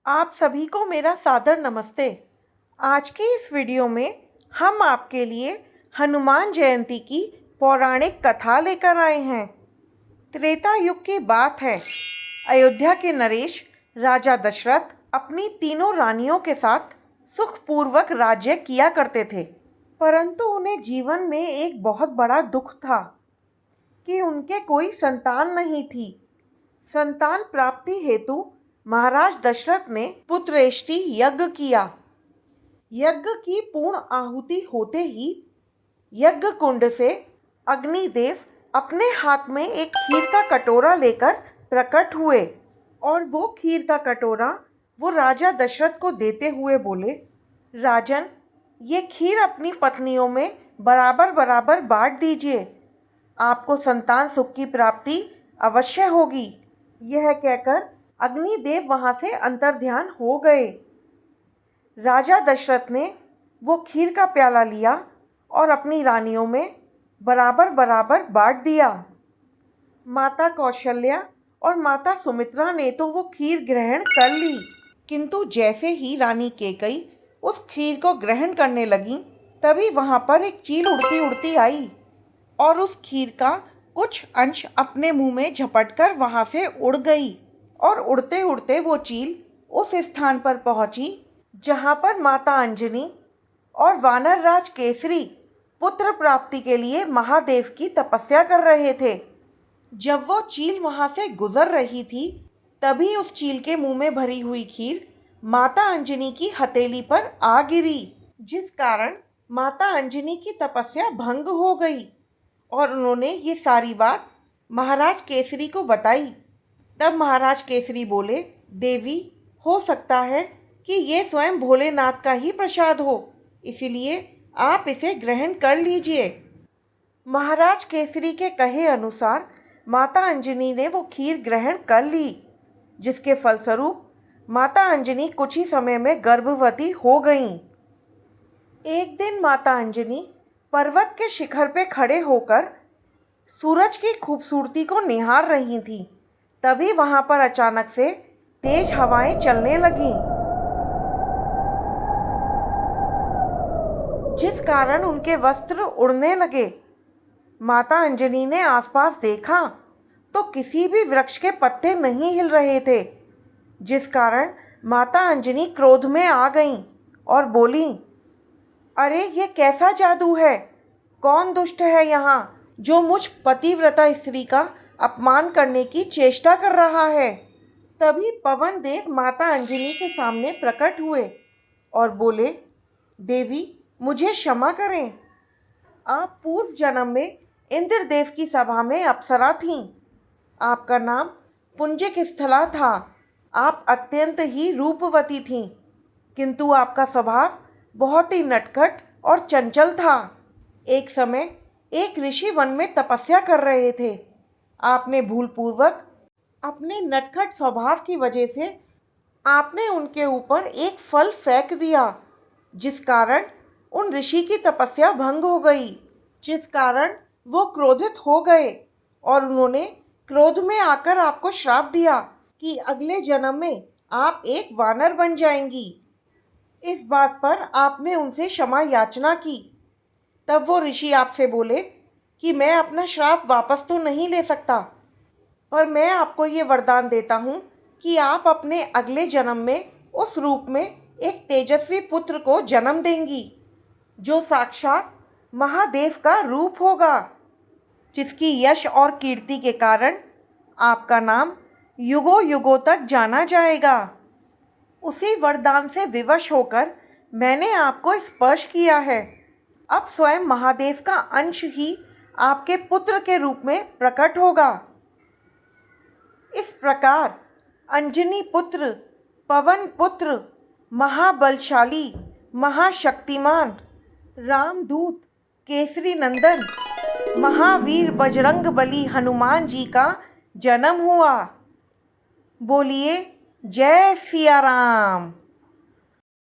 आप सभी को मेरा सादर नमस्ते। आज की इस वीडियो में हम आपके लिए हनुमान जयंती की पौराणिक कथा लेकर आए हैं। त्रेता युग की बात है। अयोध्या के नरेश राजा दशरथ अपनी तीनों रानियों के साथ सुखपूर्वक राज्य किया करते थे, परंतु उन्हें जीवन में एक बहुत बड़ा दुख था कि उनके कोई संतान नहीं थी। संतान प्राप्ति हेतु महाराज दशरथ ने पुत्रेष्टि यज्ञ किया। यज्ञ की पूर्ण आहुति होते ही यज्ञ कुंड से अग्निदेव अपने हाथ में एक खीर का कटोरा लेकर प्रकट हुए और वो खीर का कटोरा वो राजा दशरथ को देते हुए बोले, राजन, ये खीर अपनी पत्नियों में बराबर बराबर बांट दीजिए। आपको संतान सुख की प्राप्ति अवश्य होगी। यह कहकर अग्निदेव वहाँ से अंतर्ध्यान हो गए। राजा दशरथ ने वो खीर का प्याला लिया और अपनी रानियों में बराबर बराबर बांट दिया। माता कौशल्या और माता सुमित्रा ने तो वो खीर ग्रहण कर ली, किंतु जैसे ही रानी कैकेयी उस खीर को ग्रहण करने लगी, तभी वहाँ पर एक चील उड़ती उड़ती आई और उस खीर का कुछ अंश अपने मुंह में झपटकर वहाँ से उड़ गई और उड़ते उड़ते वो चील उस स्थान पर पहुँची जहाँ पर माता अंजनी और वानर राज केसरी पुत्र प्राप्ति के लिए महादेव की तपस्या कर रहे थे। जब वो चील वहाँ से गुजर रही थी, तभी उस चील के मुंह में भरी हुई खीर माता अंजनी की हथेली पर आ गिरी, जिस कारण माता अंजनी की तपस्या भंग हो गई और उन्होंने ये सारी बात महाराज केसरी को बताई। तब महाराज केसरी बोले, देवी, हो सकता है कि ये स्वयं भोलेनाथ का ही प्रसाद हो, इसलिए आप इसे ग्रहण कर लीजिए। महाराज केसरी के कहे अनुसार माता अंजनी ने वो खीर ग्रहण कर ली, जिसके फलस्वरूप माता अंजनी कुछ ही समय में गर्भवती हो गईं। एक दिन माता अंजनी पर्वत के शिखर पे खड़े होकर सूरज की खूबसूरती को निहार रही थीं। तभी वहाँ पर अचानक से तेज हवाएं चलने लगीं, जिस कारण उनके वस्त्र उड़ने लगे। माता अंजनी ने आसपास देखा तो किसी भी वृक्ष के पत्ते नहीं हिल रहे थे, जिस कारण माता अंजनी क्रोध में आ गईं और बोली, अरे ये कैसा जादू है? कौन दुष्ट है यहाँ जो मुझ पतिव्रता स्त्री का अपमान करने की चेष्टा कर रहा है? तभी पवन देव माता अंजनी के सामने प्रकट हुए और बोले, देवी, मुझे क्षमा करें। आप पूर्व जन्म में इंद्रदेव की सभा में अप्सरा थीं। आपका नाम पुंजिक स्थला था। आप अत्यंत ही रूपवती थीं, किंतु आपका स्वभाव बहुत ही नटखट और चंचल था। एक समय एक ऋषि वन में तपस्या कर रहे थे। आपने भूलपूर्वक अपने नटखट स्वभाव की वजह से आपने उनके ऊपर एक फल फेंक दिया, जिस कारण उन ऋषि की तपस्या भंग हो गई, जिस कारण वो क्रोधित हो गए और उन्होंने क्रोध में आकर आपको श्राप दिया कि अगले जन्म में आप एक वानर बन जाएंगी। इस बात पर आपने उनसे क्षमा याचना की। तब वो ऋषि आपसे बोले कि मैं अपना श्राप वापस तो नहीं ले सकता, पर मैं आपको ये वरदान देता हूँ कि आप अपने अगले जन्म में उस रूप में एक तेजस्वी पुत्र को जन्म देंगी, जो साक्षात महादेव का रूप होगा, जिसकी यश और कीर्ति के कारण आपका नाम युगों युगों तक जाना जाएगा। उसी वरदान से विवश होकर मैंने आपको स्पर्श किया है। अब स्वयं महादेव का अंश ही आपके पुत्र के रूप में प्रकट होगा। इस प्रकार अंजनी पुत्र, पवन पुत्र, महाबलशाली, महाशक्तिमान, रामदूत, केसरी नंदन, महावीर बजरंगबली हनुमान जी का जन्म हुआ। बोलिए जय सिया राम।